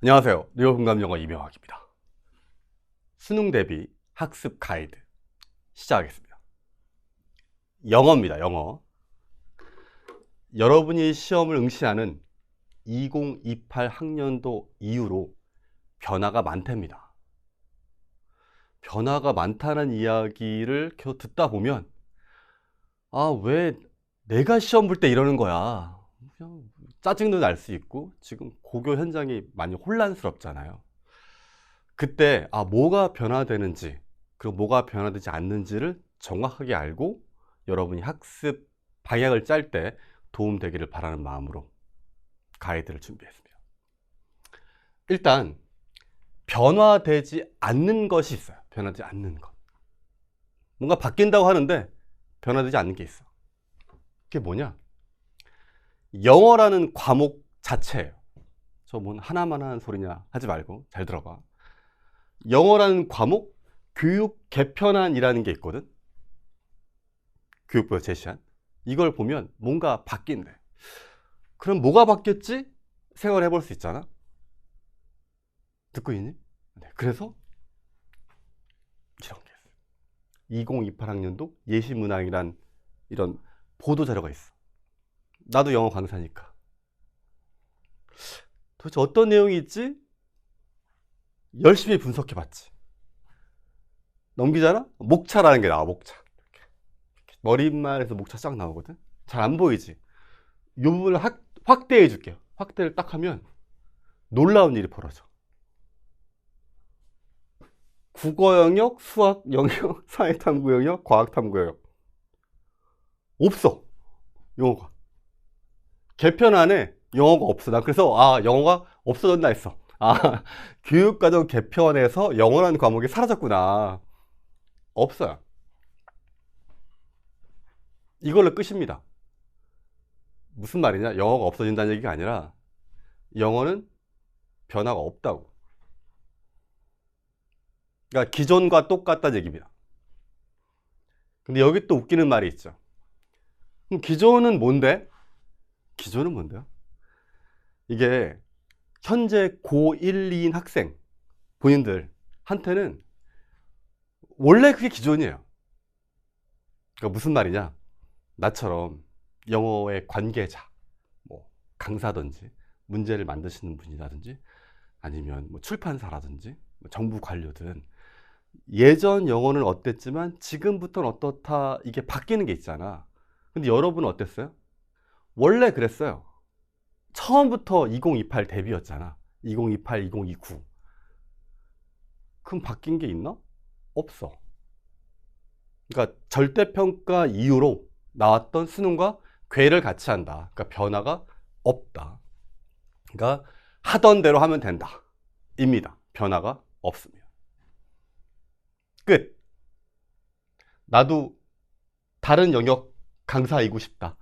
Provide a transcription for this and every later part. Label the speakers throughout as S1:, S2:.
S1: 안녕하세요. 리얼공감영어 이명학입니다. 수능 대비 학습 가이드 시작하겠습니다. 영어입니다. 영어. 여러분이 시험을 응시하는 2028 학년도 이후로 변화가 많답니다. 변화가 많다는 이야기를 계속 듣다 보면 왜 내가 시험 볼 때 이러는 거야. 그냥 짜증도 날 수 있고 지금 고교 현장이 많이 혼란스럽잖아요. 그때 뭐가 변화되는지 그리고 뭐가 변화되지 않는지를 정확하게 알고 여러분이 학습 방향을 짤 때 도움되기를 바라는 마음으로 가이드를 준비했습니다. 일단 변화되지 않는 것이 있어요. 변하지 않는 것. 뭔가 바뀐다고 하는데 변화되지 않는 게 있어. 그게 뭐냐? 영어라는 과목 자체예요. 저 뭔 하나만 하는 소리냐 하지 말고 잘 들어봐. 영어라는 과목 교육 개편안이라는 게 있거든. 교육부가 제시한. 이걸 보면 뭔가 바뀐대. 그럼 뭐가 바뀌었지? 생각을 해볼 수 있잖아. 듣고 있니? 네, 그래서 이런 게 있어요. 2028 학년도 예시문항이란 이런 보도자료가 있어. 나도 영어 강사니까. 도대체 어떤 내용이 있지? 열심히 분석해봤지. 넘기잖아? 목차라는 게 나와. 목차. 이렇게 머릿말에서 목차 쫙 나오거든. 잘 안 보이지? 이 부분을 확대해 줄게요. 확대를 딱 하면 놀라운 일이 벌어져. 국어 영역, 수학 영역, 사회탐구 영역, 과학탐구 영역. 없어. 영어가. 개편안에 영어가 없어. 나 그래서 영어가 없어졌나 했어. 교육과정 개편에서 영어라는 과목이 사라졌구나. 없어요. 이걸로 끝입니다. 무슨 말이냐? 영어가 없어진다는 얘기가 아니라 영어는 변화가 없다고. 그러니까 기존과 똑같다는 얘기입니다. 근데 여기 또 웃기는 말이 있죠. 그럼 기존은 뭔데? 기존은 뭔데요? 이게 현재 고1, 2인 학생 본인들한테는 원래 그게 기존이에요. 그러니까 무슨 말이냐? 나처럼 영어의 관계자, 뭐 강사든지 문제를 만드시는 분이라든지 아니면 뭐 출판사라든지 뭐 정부 관료든 예전 영어는 어땠지만 지금부터는 어떻다, 이게 바뀌는 게 있잖아. 근데 여러분은 어땠어요? 원래 그랬어요. 처음부터 2028 대비였잖아. 2028, 2029. 그럼 바뀐 게 있나? 없어. 그러니까 절대평가 이후로 나왔던 수능과 궤를 같이 한다. 그러니까 변화가 없다. 그러니까 하던 대로 하면 된다. 입니다. 변화가 없습니다. 끝. 나도 다른 영역 강사이고 싶다.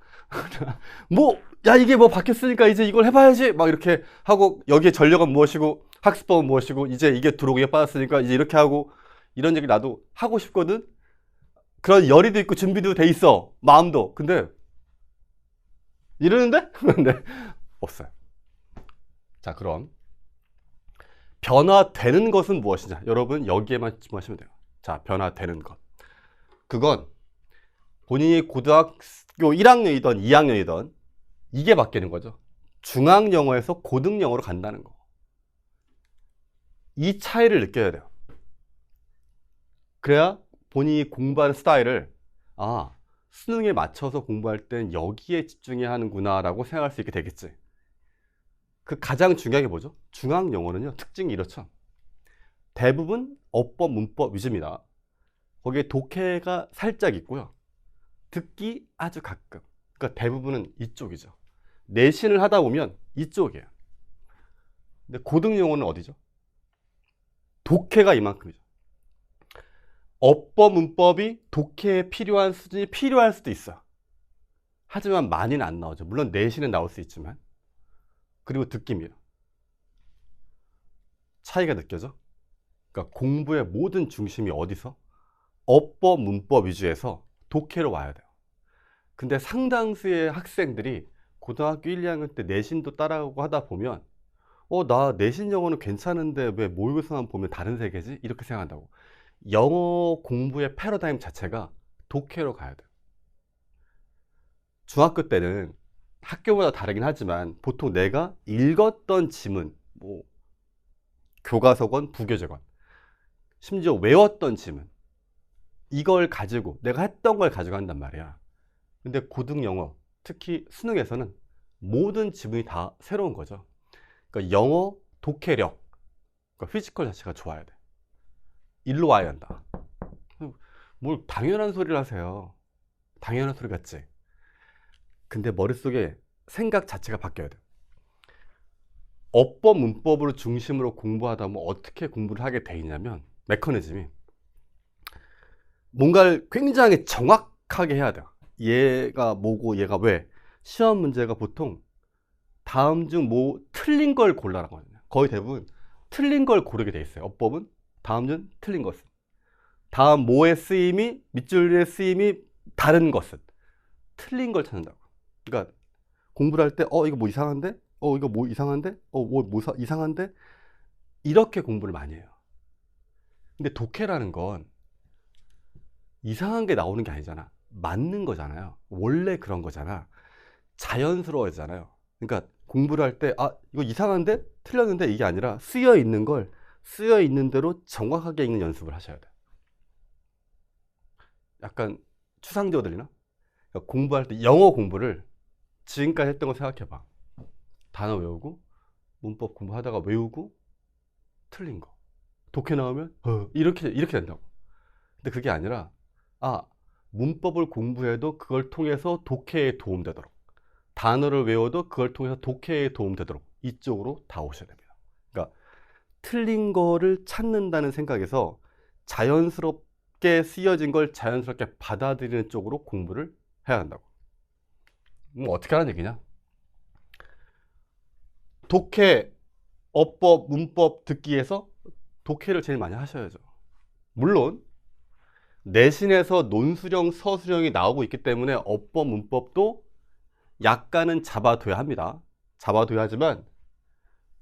S1: 이게 뭐 바뀌었으니까 이제 이걸 해봐야지. 막 이렇게 하고 여기에 전력은 무엇이고 학습법은 무엇이고 이제 이게 들어오기에 빠졌으니까 이제 이렇게 하고 이런 얘기 나도 하고 싶거든. 그런 열의도 있고 준비도 돼 있어. 마음도. 근데 이러는데? 근데 없어요. 자, 그럼 변화되는 것은 무엇이냐? 여러분 여기에만 집중하시면 돼요. 자, 변화되는 것. 그건 본인이 고등학교 1학년이든 2학년이든 이게 바뀌는 거죠. 중학영어에서 고등영어로 간다는 거. 이 차이를 느껴야 돼요. 그래야 본인이 공부하는 스타일을 수능에 맞춰서 공부할 땐 여기에 집중해야 하는구나 라고 생각할 수 있게 되겠지. 그 가장 중요한 게 뭐죠? 중학영어는요, 특징이 이렇죠. 대부분 어법, 문법 위주입니다. 거기에 독해가 살짝 있고요. 듣기 아주 가끔. 그러니까 대부분은 이쪽이죠. 내신을 하다 보면 이쪽이에요. 근데 고등영어는 어디죠? 독해가 이만큼이죠. 어법, 문법이 독해에 필요한 수준이 필요할 수도 있어요. 하지만 많이는 안 나오죠. 물론 내신은 나올 수 있지만. 그리고 듣기입니다. 차이가 느껴져? 그러니까 공부의 모든 중심이 어디서? 어법, 문법 위주에서 독해로 와야 돼요. 근데 상당수의 학생들이 고등학교 1, 2학년 때 내신도 따라가고 하다 보면 나 내신 영어는 괜찮은데 왜 모의고사만 보면 다른 세계지? 이렇게 생각한다고. 영어 공부의 패러다임 자체가 독해로 가야 돼. 중학교 때는 학교마다 다르긴 하지만 보통 내가 읽었던 지문, 뭐 교과서건 부교재건, 심지어 외웠던 지문, 이걸 가지고 내가 했던 걸 가지고 한단 말이야. 근데 고등 영어, 특히 수능에서는 모든 지문이 다 새로운 거죠. 그러니까 영어 독해력, 그러니까 피지컬 자체가 좋아야 돼. 일로 와야 한다. 뭘 당연한 소리를 하세요. 당연한 소리 같지. 근데 머릿속에 생각 자체가 바뀌어야 돼. 어법, 문법으로 중심으로 공부하다 보면 어떻게 공부를 하게 돼 있냐면, 메커니즘이 뭔가를 굉장히 정확하게 해야 돼요. 얘가 뭐고 얘가 왜. 시험 문제가 보통 다음 중 뭐 틀린 걸 골라라고 하거든요. 거의 대부분 틀린 걸 고르게 돼 있어요. 어법은 다음 중 틀린 것은, 다음 뭐의 쓰임이, 밑줄의 쓰임이 다른 것은, 틀린 걸 찾는다고. 그러니까 공부를 할 때 이거 뭐 이상한데? 이거 뭐 이상한데? 이상한데? 이렇게 공부를 많이 해요. 근데 독해라는 건 이상한 게 나오는 게 아니잖아. 맞는 거잖아요. 원래 그런 거잖아. 자연스러워지잖아요. 그러니까 공부를 할 때 이거 이상한데? 틀렸는데 이게 아니라 쓰여 있는 걸 쓰여 있는 대로 정확하게 읽는 연습을 하셔야 돼요. 약간 추상적으로 들리나? 그러니까 공부할 때 영어 공부를 지금까지 했던 거 생각해봐. 단어 외우고 문법 공부하다가 외우고 틀린 거 독해 나오면 이렇게 된다고. 근데 그게 아니라 문법을 공부해도 그걸 통해서 독해에 도움되도록, 단어를 외워도 그걸 통해서 독해에 도움되도록 이쪽으로 다 오셔야 됩니다. 그러니까 틀린 거를 찾는다는 생각에서 자연스럽게 쓰여진 걸 자연스럽게 받아들이는 쪽으로 공부를 해야 한다고. 어떻게 하는 얘기냐? 독해, 어법, 문법 듣기에서 독해를 제일 많이 하셔야죠. 물론 내신에서 논수령, 서술형이 나오고 있기 때문에 어법, 문법도 약간은 잡아둬야 합니다. 잡아둬야 하지만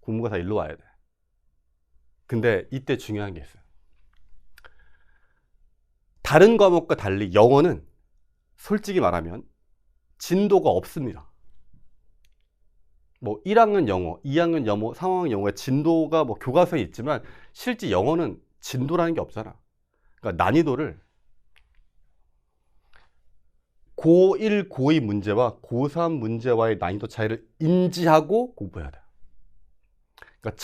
S1: 공부가 다 일로 와야 돼. 근데 이때 중요한 게 있어요. 다른 과목과 달리 영어는 솔직히 말하면 진도가 없습니다. 뭐 1학년 영어, 2학년 영어, 3학년 영어의 진도가 뭐 교과서에 있지만 실제 영어는 진도라는 게 없잖아. 그러니까 난이도를 고1, 고2 문제와 고3 문제와의 난이도 차이를 인지하고 공부해야 돼요. 그러니까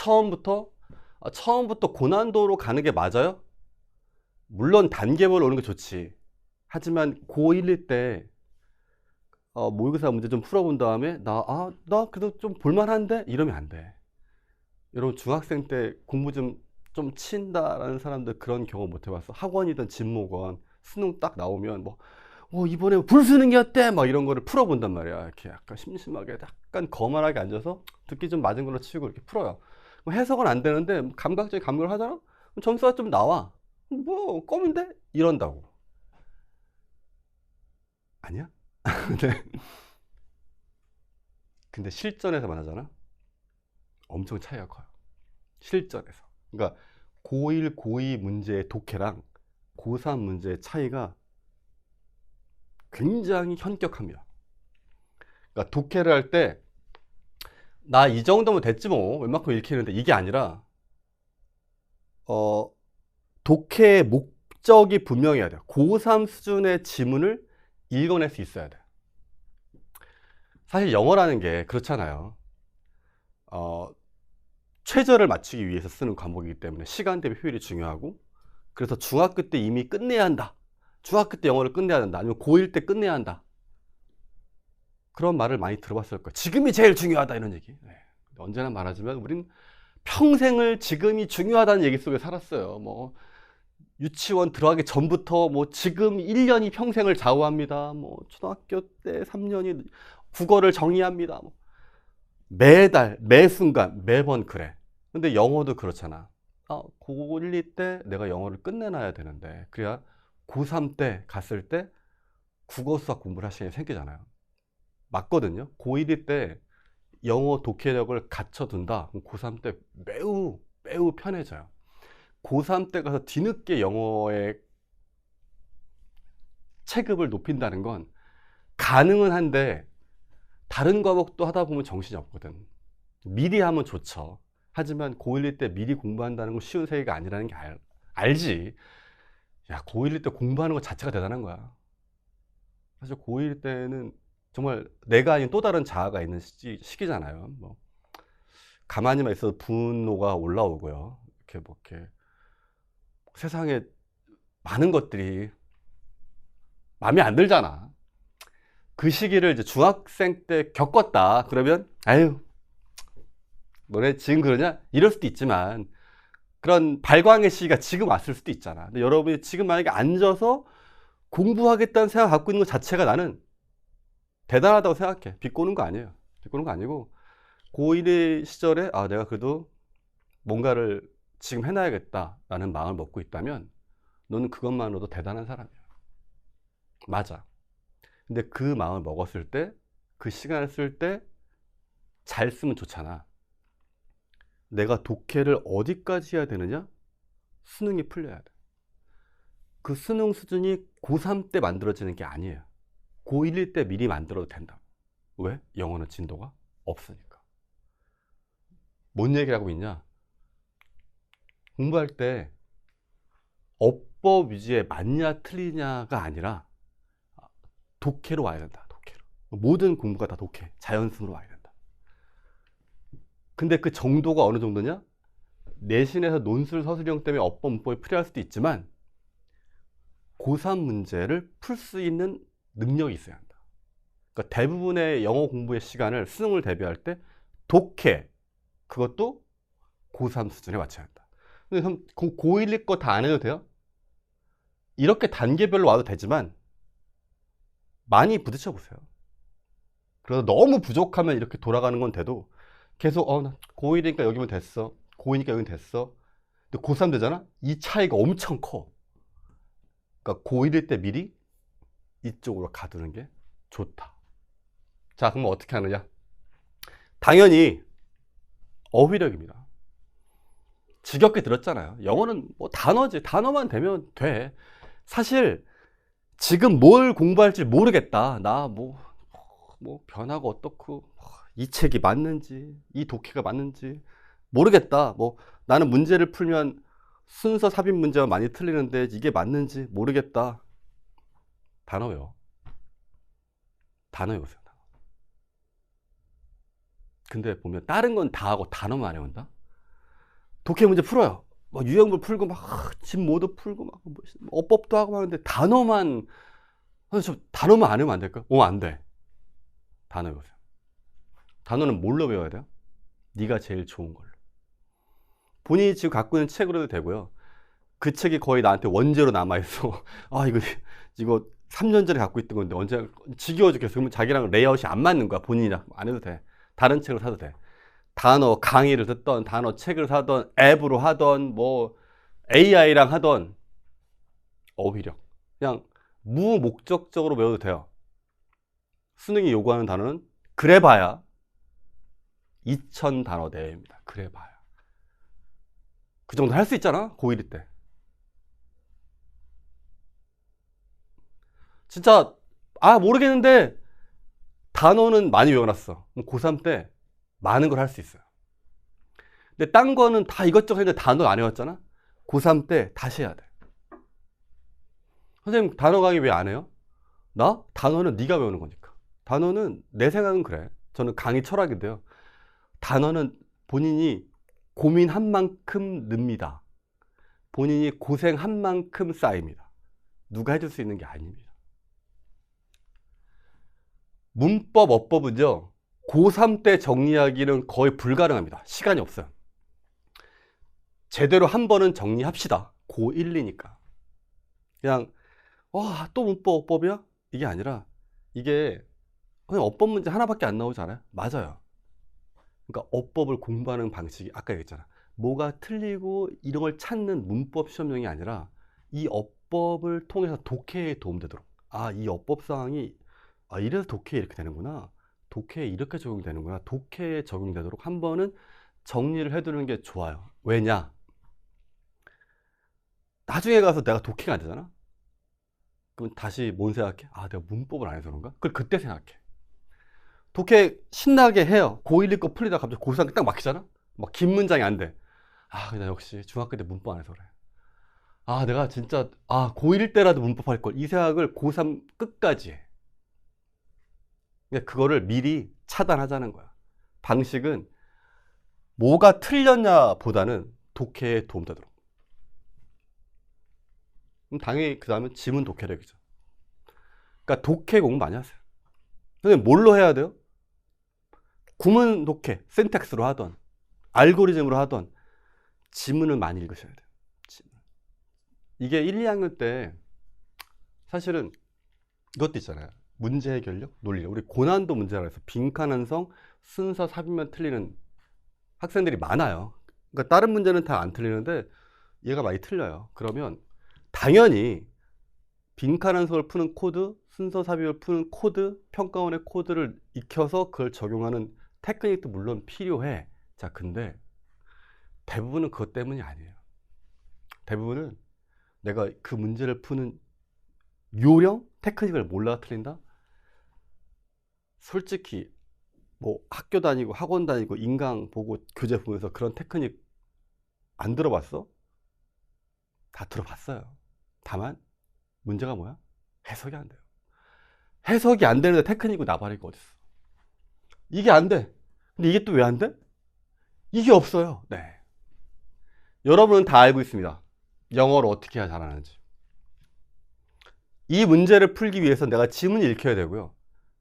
S1: 처음부터 고난도로 가는 게 맞아요? 물론 단계별로 오는 게 좋지. 하지만 고1일 때 모의고사 문제 좀 풀어본 다음에 나 그래도 좀 볼만한데? 이러면 안 돼. 여러분 중학생 때 공부 좀 친다라는 사람들 그런 경험 못 해봤어? 학원이든 집모건 수능 딱 나오면 이번에 불수능이었대 막 이런 거를 풀어본단 말이야. 이렇게 약간 심심하게 약간 거만하게 앉아서 듣기 좀 맞은 걸로 치고 이렇게 풀어요. 해석은 안 되는데 감각적인 감각을 하잖아? 그럼 점수가 좀 나와. 껌인데? 이런다고. 아니야? 근데 실전에서 만나잖아? 엄청 차이가 커요. 실전에서. 그러니까 고1, 고2 문제의 독해랑 고3 문제의 차이가 굉장히 현격합니다. 그러니까 독해를 할 때 나 이 정도면 됐지 뭐 웬만큼 읽히는데 이게 아니라 독해의 목적이 분명해야 돼요. 고3 수준의 지문을 읽어낼 수 있어야 돼요. 사실 영어라는 게 그렇잖아요. 최저를 맞추기 위해서 쓰는 과목이기 때문에 시간 대비 효율이 중요하고, 그래서 중학교 때 이미 끝내야 한다. 중학교 때 영어를 끝내야 한다. 아니면 고1 때 끝내야 한다. 그런 말을 많이 들어봤을 거예요. 지금이 제일 중요하다 이런 얘기. 네. 언제나 말하지만 우린 평생을 지금이 중요하다는 얘기 속에 살았어요. 유치원 들어가기 전부터 지금 1년이 평생을 좌우합니다. 초등학교 때 3년이 국어를 정의합니다. 매달, 매 순간, 매번 그래. 근데 영어도 그렇잖아. 고1, 2 때 내가 영어를 끝내놔야 되는데, 그래야 고3 때 갔을 때 국어 수학 공부를 할 시간이 생기잖아요. 맞거든요. 고1, 2 때 영어 독해력을 갖춰둔다. 그럼 고3 때 매우 편해져요. 고3 때 가서 뒤늦게 영어의 체급을 높인다는 건 가능은 한데 다른 과목도 하다 보면 정신이 없거든. 미리 하면 좋죠. 하지만 고1 때 미리 공부한다는 건 쉬운 세계가 아니라는 게 알지. 야, 고1 때 공부하는 것 자체가 대단한 거야. 사실 고1 때는 정말 내가 아닌 또 다른 자아가 있는 시기잖아요. 뭐 가만히만 있어도 분노가 올라오고요. 이렇게 세상에 많은 것들이 마음에 안 들잖아. 그 시기를 이제 중학생 때 겪었다. 그러면 아유, 너네 지금 그러냐? 이럴 수도 있지만 그런 발광의 시기가 지금 왔을 수도 있잖아. 근데 여러분이 지금 만약에 앉아서 공부하겠다는 생각 갖고 있는 것 자체가 나는 대단하다고 생각해. 비꼬는 거 아니에요. 비꼬는 거 아니고 고1 시절에 아, 내가 그래도 뭔가를 지금 해놔야겠다라는 마음을 먹고 있다면 너는 그것만으로도 대단한 사람이야. 맞아. 근데 그 마음을 먹었을 때, 그 시간을 쓸 때 잘 쓰면 좋잖아. 내가 독해를 어디까지 해야 되느냐? 수능이 풀려야 돼. 그 수능 수준이 고3 때 만들어지는 게 아니에요. 고1 때 미리 만들어도 된다. 왜? 영어는 진도가 없으니까. 뭔 얘기를 하고 있냐? 공부할 때 어법 위주에 맞냐 틀리냐가 아니라 독해로 와야 된다. 독해로. 모든 공부가 다 독해. 자연수로 와야 된다. 근데 그 정도가 어느 정도냐? 내신에서 논술 서술형 때문에 어법 문법이 필요할 수도 있지만 고3 문제를 풀 수 있는 능력이 있어야 한다. 그러니까 대부분의 영어 공부의 시간을 수능을 대비할 때 독해, 그것도 고3 수준에 맞춰야 한다. 근데 고1 거 다 안 해도 돼요? 이렇게 단계별로 와도 되지만 많이 부딪혀 보세요. 그래서 너무 부족하면 이렇게 돌아가는 건 돼도 계속 나 고1이니까 여기면 됐어. 고2니까 여기는 됐어. 근데 고3 되잖아? 이 차이가 엄청 커. 그러니까 고1일 때 미리 이쪽으로 가두는 게 좋다. 자, 그럼 어떻게 하느냐? 당연히 어휘력입니다. 지겹게 들었잖아요. 영어는 뭐 단어지. 단어만 되면 돼. 사실 지금 뭘 공부할지 모르겠다. 나 뭐 변화가 어떻고 이 책이 맞는지 이 독해가 맞는지 모르겠다. 뭐 나는 문제를 풀면 순서 삽입 문제가 많이 틀리는데 이게 맞는지 모르겠다. 단어 외워. 단어 외우세요. 근데 보면 다른 건 다 하고 단어만 안 외운다? 독해 문제 풀어요. 막 유형물 풀고 막 집 모두 풀고 막 어법도 하고 하는데 단어만 단어만 안 외우면 안 될까? 안 돼. 단어 외우세요. 단어는 뭘로 외워야 돼요? 네가 제일 좋은 걸로. 본인이 지금 갖고 있는 책으로 해도 되고요. 그 책이 거의 나한테 원제로 남아있어. 아, 이거 3년 전에 갖고 있던 건데 언제 지겨워 죽겠어. 그러면 자기랑 레이아웃이 안 맞는 거야. 본인이랑 안 해도 돼. 다른 책을 사도 돼. 단어 강의를 듣던, 단어 책을 사던, 앱으로 하던, 뭐 AI랑 하던 어휘력. 그냥 무목적적으로 외워도 돼요. 수능이 요구하는 단어는 그래봐야 2000단어 내외입니다. 그래봐야. 그 정도 할 수 있잖아. 고1 때. 진짜 모르겠는데 단어는 많이 외워놨어. 고3 때 많은 걸 할 수 있어요. 근데 딴 거는 다 이것저것 했는데 단어 안 외웠잖아. 고3 때 다시 해야 돼. 선생님 단어 강의 왜 안 해요? 나? 단어는 네가 외우는 거니까. 단어는 내 생각은 그래. 저는 강의 철학인데요. 단어는 본인이 고민한 만큼 늡니다. 본인이 고생한 만큼 쌓입니다. 누가 해줄 수 있는 게 아닙니다. 문법, 어법은요, 고3 때 정리하기는 거의 불가능합니다. 시간이 없어요. 제대로 한 번은 정리합시다. 고1, 2니까. 그냥, 또 문법, 어법이야? 이게 아니라, 이게, 그냥 어법 문제 하나밖에 안 나오지 않아요? 맞아요. 그러니까 어법을 공부하는 방식이, 아까 얘기했잖아. 뭐가 틀리고 이런 걸 찾는 문법 시험용이 아니라, 이 어법을 통해서 독해에 도움되도록. 이 어법 상황이, 이래서 독해 이렇게 되는구나. 독해에 이렇게 적용되는구나. 독해에 적용되도록 한 번은 정리를 해두는 게 좋아요. 왜냐? 나중에 가서 내가 독해가 안 되잖아? 그럼 다시 뭔 생각해? 아, 내가 문법을 안 해서 그런가? 그걸 그때 생각해. 독해 신나게 해요. 고1, 2 거 풀리다가 갑자기 고3 딱 막히잖아? 막 긴 문장이 안 돼. 아, 그냥 역시 중학교 때 문법 안 해서 그래. 아, 내가 진짜, 고1 때라도 문법 할 걸. 이 생각을 고3 끝까지 해. 그러니까 그거를 미리 차단하자는 거야. 방식은 뭐가 틀렸냐 보다는 독해에 도움되도록. 그럼 당연히 그 다음에 지문 독해력이죠. 그러니까 독해 공부 많이 하세요. 근데 뭘로 해야 돼요? 구문 독해, syntax로 하던, 알고리즘으로 하던 지문을 많이 읽으셔야 돼요. 지문. 이게 1, 2학년 때 사실은 이것도 있잖아요. 문제 해결력, 논리력. 우리 고난도 문제라 해서 빈칸 한성, 순서 삽입만 틀리는 학생들이 많아요. 그러니까 다른 문제는 다 안 틀리는데 얘가 많이 틀려요. 그러면 당연히 빈칸 한성을 푸는 코드, 순서 삽입을 푸는 코드, 평가원의 코드를 익혀서 그걸 적용하는 테크닉도 물론 필요해. 자, 근데 대부분은 그것 때문이 아니에요. 대부분은 내가 그 문제를 푸는 요령, 테크닉을 몰라 틀린다? 솔직히 뭐 학교 다니고 학원 다니고 인강 보고 교재 보면서 그런 테크닉 안 들어봤어? 다 들어봤어요. 다만 문제가 뭐야? 해석이 안 돼요. 해석이 안 되는데 테크닉으로 나발이고 어딨어. 이게 안 돼. 근데 이게 또 왜 안 돼? 이게 없어요. 네. 여러분은 다 알고 있습니다. 영어를 어떻게 해야 잘하는지. 이 문제를 풀기 위해서 내가 지문을 읽혀야 되고요.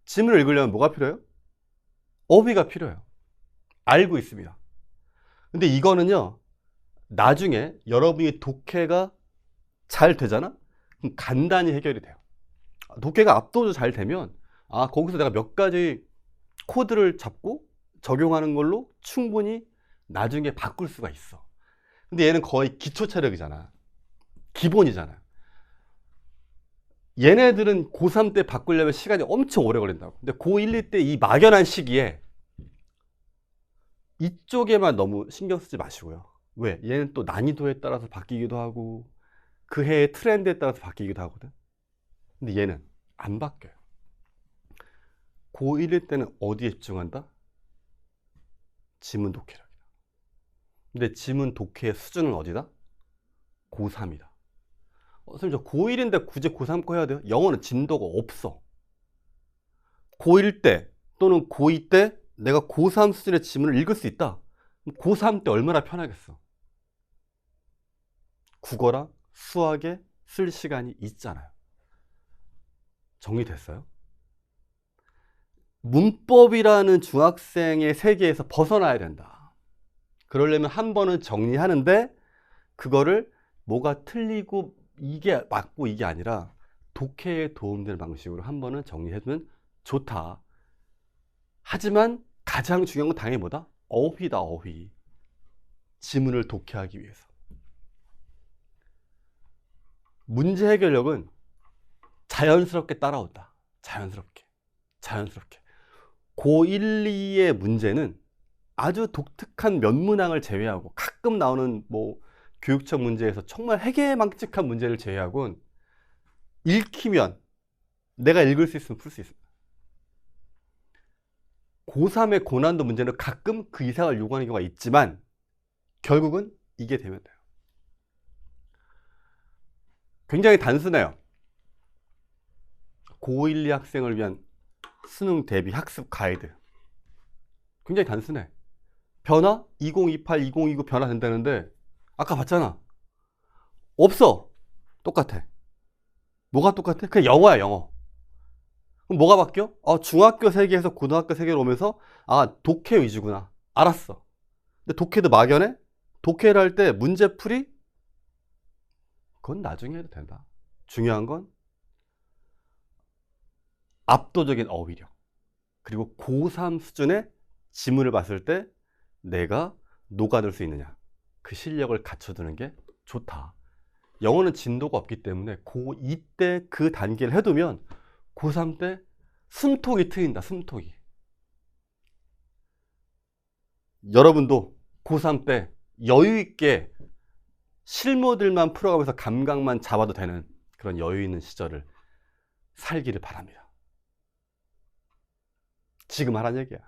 S1: 지문을 읽으려면 뭐가 필요해요? 어휘가 필요해요. 알고 있습니다. 근데 이거는요, 나중에 여러분이 독해가 잘 되잖아? 그럼 간단히 해결이 돼요. 독해가 압도적으로 잘 되면, 거기서 내가 몇 가지 코드를 잡고 적용하는 걸로 충분히 나중에 바꿀 수가 있어. 근데 얘는 거의 기초 체력이잖아. 기본이잖아요. 얘네들은 고3 때 바꾸려면 시간이 엄청 오래 걸린다고. 근데 고1, 2 때 이 막연한 시기에 이쪽에만 너무 신경 쓰지 마시고요. 왜? 얘는 또 난이도에 따라서 바뀌기도 하고 그 해의 트렌드에 따라서 바뀌기도 하거든. 근데 얘는 안 바뀌어요. 고1, 2 때는 어디에 집중한다? 지문 독해력이다. 근데 지문 독해의 수준은 어디다? 고3이다. 선생님, 저 고1인데 굳이 고3 거 해야 돼요? 영어는 진도가 없어. 고1 때 또는 고2 때 내가 고3 수준의 지문을 읽을 수 있다. 고3 때 얼마나 편하겠어. 국어랑 수학에 쓸 시간이 있잖아요. 정리됐어요? 문법이라는 중학생의 세계에서 벗어나야 된다. 그러려면 한 번은 정리하는데 그거를 뭐가 틀리고 이게 맞고 이게 아니라 독해에 도움되는 방식으로 한 번은 정리해두면 좋다. 하지만 가장 중요한 건 당연히 뭐다? 어휘다, 어휘. 지문을 독해하기 위해서. 문제 해결력은 자연스럽게 따라온다. 자연스럽게. 자연스럽게. 고1, 2의 문제는 아주 독특한 몇 문항을 제외하고 가끔 나오는 뭐 교육청 문제에서 정말 해괴망측한 문제를 제외하고는 읽히면 내가 읽을 수 있으면 풀 수 있습니다. 고3의 고난도 문제는 가끔 그 이상을 요구하는 경우가 있지만 결국은 이게 되면 돼요. 굉장히 단순해요. 고1, 2 학생을 위한 수능 대비 학습 가이드. 굉장히 단순해. 변화? 2028, 2029 변화 된다는데 아까 봤잖아. 없어. 똑같아. 뭐가 똑같아? 그냥 영어야, 영어. 그럼 뭐가 바뀌어? 중학교 세계에서 고등학교 세계로 오면서 독해 위주구나. 알았어. 근데 독해도 막연해? 독해를 할 때 문제풀이? 그건 나중에 해도 된다. 중요한 건 압도적인 어휘력. 그리고 고3 수준의 지문을 봤을 때 내가 녹아들 수 있느냐. 그 실력을 갖춰두는 게 좋다. 영어는 진도가 없기 때문에 고2 때 그 단계를 해두면 고3 때 숨통이 트인다. 숨통이. 여러분도 고3 때 여유 있게 실무들만 풀어가면서 감각만 잡아도 되는 그런 여유 있는 시절을 살기를 바랍니다. 지금 하란 얘기야.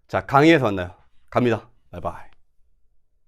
S1: 자, 강의에서 만나요. 갑니다. 바이바이.